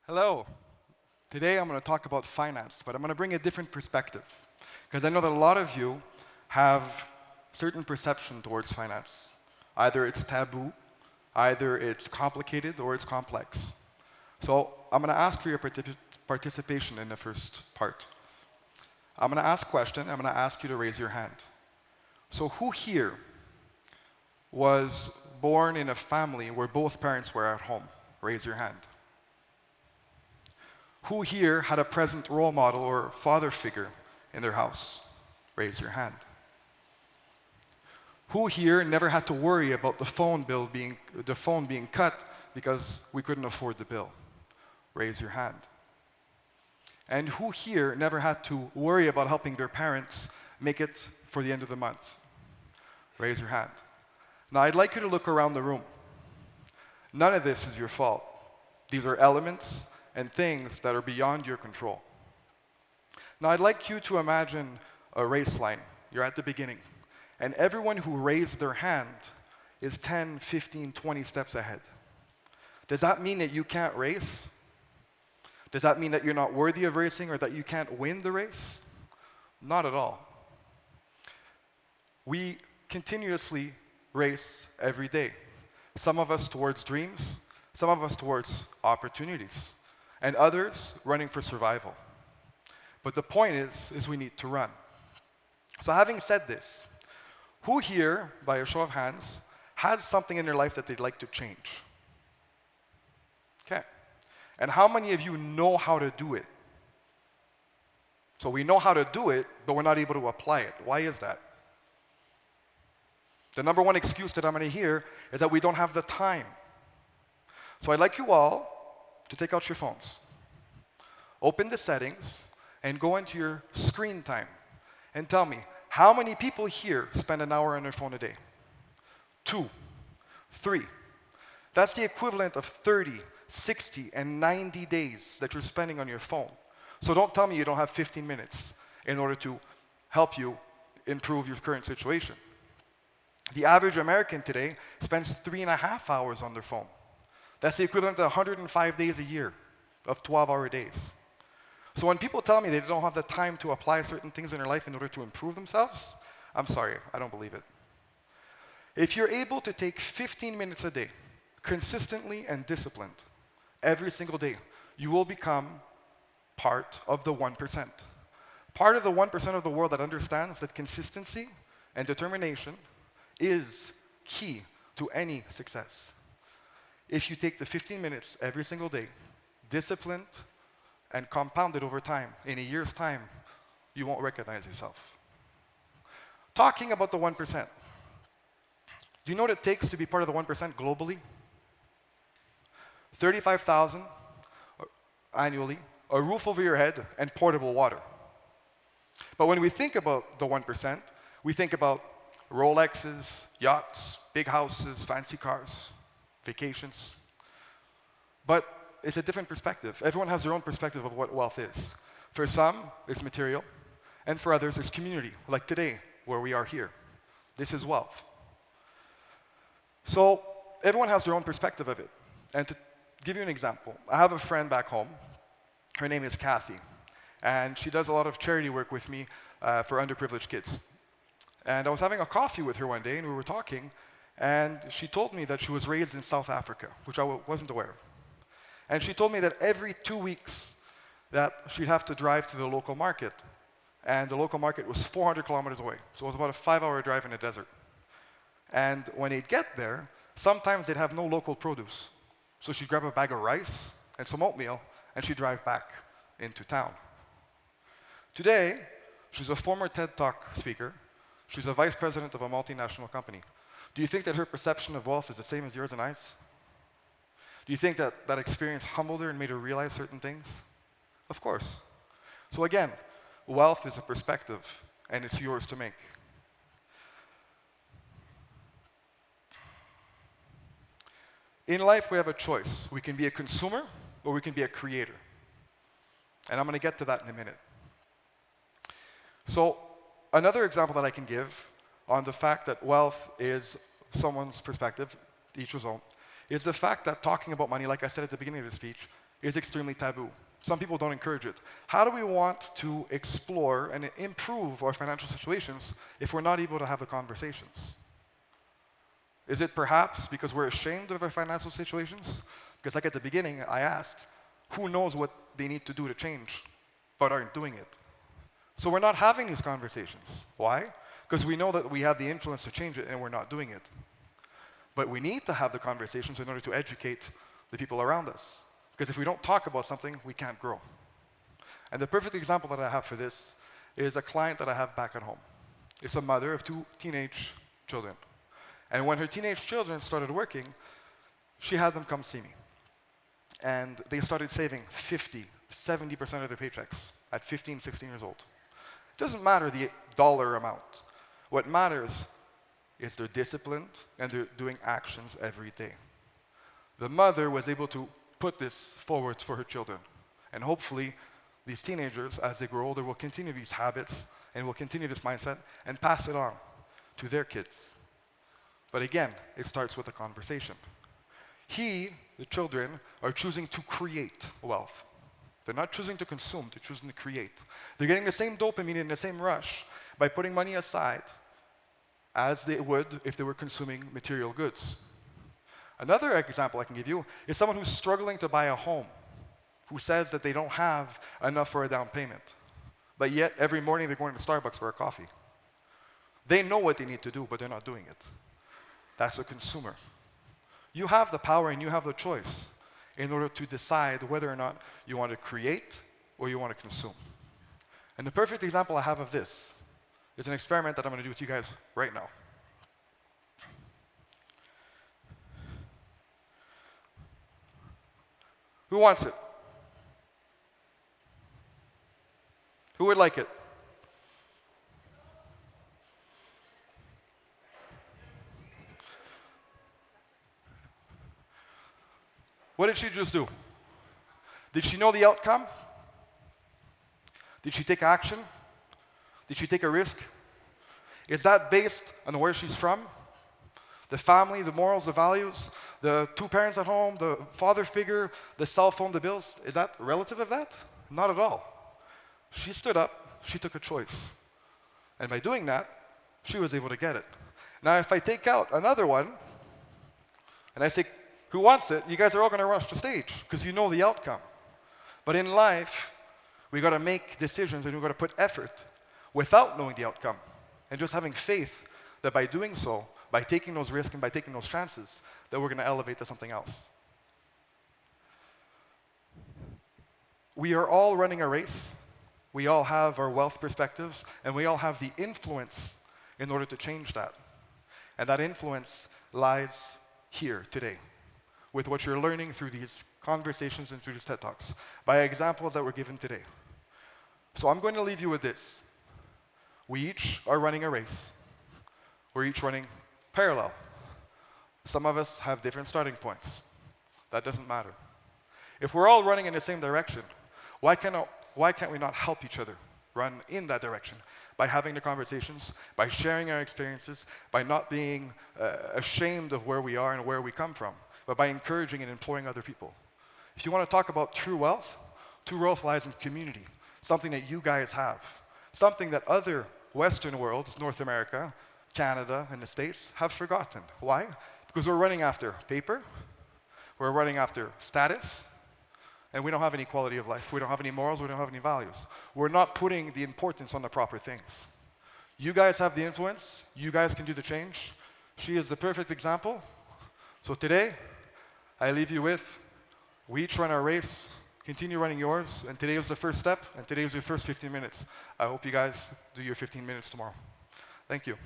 Hello. Today I'm going to talk about finance, but I'm going to bring a different perspective. Because I know that a lot of you have certain perception towards finance. Either it's taboo, either it's complicated, or it's complex. So I'm going to ask for your participation in the first part. I'm going to ask a question. I'm going to ask you to raise your hand. So who here was born in a family where both parents were at home? Raise your hand. Who here had a present role model or father figure in their house? Raise your hand. Who here never had to worry about the phone being cut because we couldn't afford the bill? Raise your hand. And who here never had to worry about helping their parents make it for the end of the month? Raise your hand. Now I'd like you to look around the room. None of this is your fault. These are elements and things that are beyond your control. Now I'd like you to imagine a race line. You're at the beginning. And everyone who raised their hand is 10, 15, 20 steps ahead. Does that mean that you can't race? Does that mean that you're not worthy of racing or that you can't win the race? Not at all. We continuously race every day. Some of us towards dreams, some of us towards opportunities, and others running for survival. But the point is we need to run. So having said this, who here, by a show of hands, has something in their life that they'd like to change? Okay. And how many of you know how to do it? So we know how to do it, but we're not able to apply it. Why is that? The number one excuse that I'm going to hear is that we don't have the time. So I'd like you all to take out your phones, open the settings, and go into your screen time and tell me, how many people here spend an hour on their phone a day? 2, 3. That's the equivalent of 30, 60, and 90 days that you're spending on your phone. So don't tell me you don't have 15 minutes in order to help you improve your current situation. The average American today spends 3.5 hours on their phone. That's the equivalent to 105 days a year of 12-hour days. So when people tell me they don't have the time to apply certain things in their life in order to improve themselves, I'm sorry, I don't believe it. If you're able to take 15 minutes a day, consistently and disciplined, every single day, you will become part of the 1%. Part of the 1% of the world that understands that consistency and determination is key to any success. If you take the 15 minutes every single day, disciplined, and compound it over time, in a year's time, you won't recognize yourself. Talking about the 1%, do you know what it takes to be part of the 1% globally? 35,000 annually, a roof over your head, and portable water. But when we think about the 1%, we think about Rolexes, yachts, big houses, fancy cars, vacations. But it's a different perspective. Everyone has their own perspective of what wealth is. For some, it's material, and for others, it's community, like today, where we are here. This is wealth. So everyone has their own perspective of it. And to give you an example, I have a friend back home. Her name is Kathy, and she does a lot of charity work with me for underprivileged kids. And I was having a coffee with her one day, and we were talking, and she told me that she was raised in South Africa, which I wasn't aware of. And she told me that every 2 weeks that she'd have to drive to the local market, and the local market was 400 kilometers away. So it was about a 5-hour drive in the desert. And when they'd get there, sometimes they'd have no local produce. So she'd grab a bag of rice and some oatmeal, and she'd drive back into town. Today, she's a former TED Talk speaker. She's a vice president of a multinational company. Do you think that her perception of wealth is the same as yours and I's? Do you think that that experience humbled her and made her realize certain things? Of course. So again, wealth is a perspective, and it's yours to make. In life, we have a choice. We can be a consumer, or we can be a creator. And I'm going to get to that in a minute. So another example that I can give on the fact that wealth is someone's perspective, each his own, is the fact that talking about money, like I said at the beginning of the speech, is extremely taboo. Some people don't encourage it. How do we want to explore and improve our financial situations if we're not able to have the conversations? Is it perhaps because we're ashamed of our financial situations? Because like at the beginning, I asked, who knows what they need to do to change, but aren't doing it? So we're not having these conversations. Why? Because we know that we have the influence to change it and we're not doing it. But we need to have the conversations in order to educate the people around us. Because if we don't talk about something, we can't grow. And the perfect example that I have for this is a client that I have back at home. It's a mother of 2 teenage children. And when her teenage children started working, she had them come see me. And they started saving 50, 70% of their paychecks at 15, 16 years old. It doesn't matter the dollar amount. What matters is they're disciplined and they're doing actions every day. The mother was able to put this forward for her children. And hopefully, these teenagers, as they grow older, will continue these habits and will continue this mindset and pass it on to their kids. But again, it starts with a conversation. The children, are choosing to create wealth. They're not choosing to consume, they're choosing to create. They're getting the same dopamine and the same rush by putting money aside as they would if they were consuming material goods. Another example I can give you is someone who's struggling to buy a home, who says that they don't have enough for a down payment, but yet every morning they're going to Starbucks for a coffee. They know what they need to do, but they're not doing it. That's a consumer. You have the power and you have the choice in order to decide whether or not you want to create or you want to consume. And the perfect example I have of this is an experiment that I'm going to do with you guys right now. Who wants it? Who would like it? What did she just do? Did she know the outcome? Did she take action? Did she take a risk? Is that based on where she's from? The family, the morals, the values, the 2 parents at home, the father figure, the cell phone, the bills? Is that relative of that? Not at all. She stood up, she took a choice. And by doing that, she was able to get it. Now, if I take out another one, and I say, who wants it? You guys are all going to rush the stage because you know the outcome. But in life, we got to make decisions and we got to put effort without knowing the outcome and just having faith that by doing so, by taking those risks and by taking those chances, that we're going to elevate to something else. We are all running a race. We all have our wealth perspectives, and we all have the influence in order to change that. And that influence lies here today with what you're learning through these conversations and through these TED Talks, by examples that were given today. So I'm going to leave you with this. We each are running a race. We're each running parallel. Some of us have different starting points. That doesn't matter. If we're all running in the same direction, why can't we not help each other run in that direction? By having the conversations, by sharing our experiences, by not being ashamed of where we are and where we come from, but by encouraging and employing other people. If you want to talk about true wealth lies in community, something that you guys have, something that other Western worlds, North America, Canada, and the States have forgotten. Why? Because we're running after paper, we're running after status, and we don't have any quality of life. We don't have any morals, we don't have any values. We're not putting the importance on the proper things. You guys have the influence, you guys can do the change. She is the perfect example. So today, I leave you with, we each run our race, continue running yours, and today was the first step, and today was your first 15 minutes. I hope you guys do your 15 minutes tomorrow. Thank you.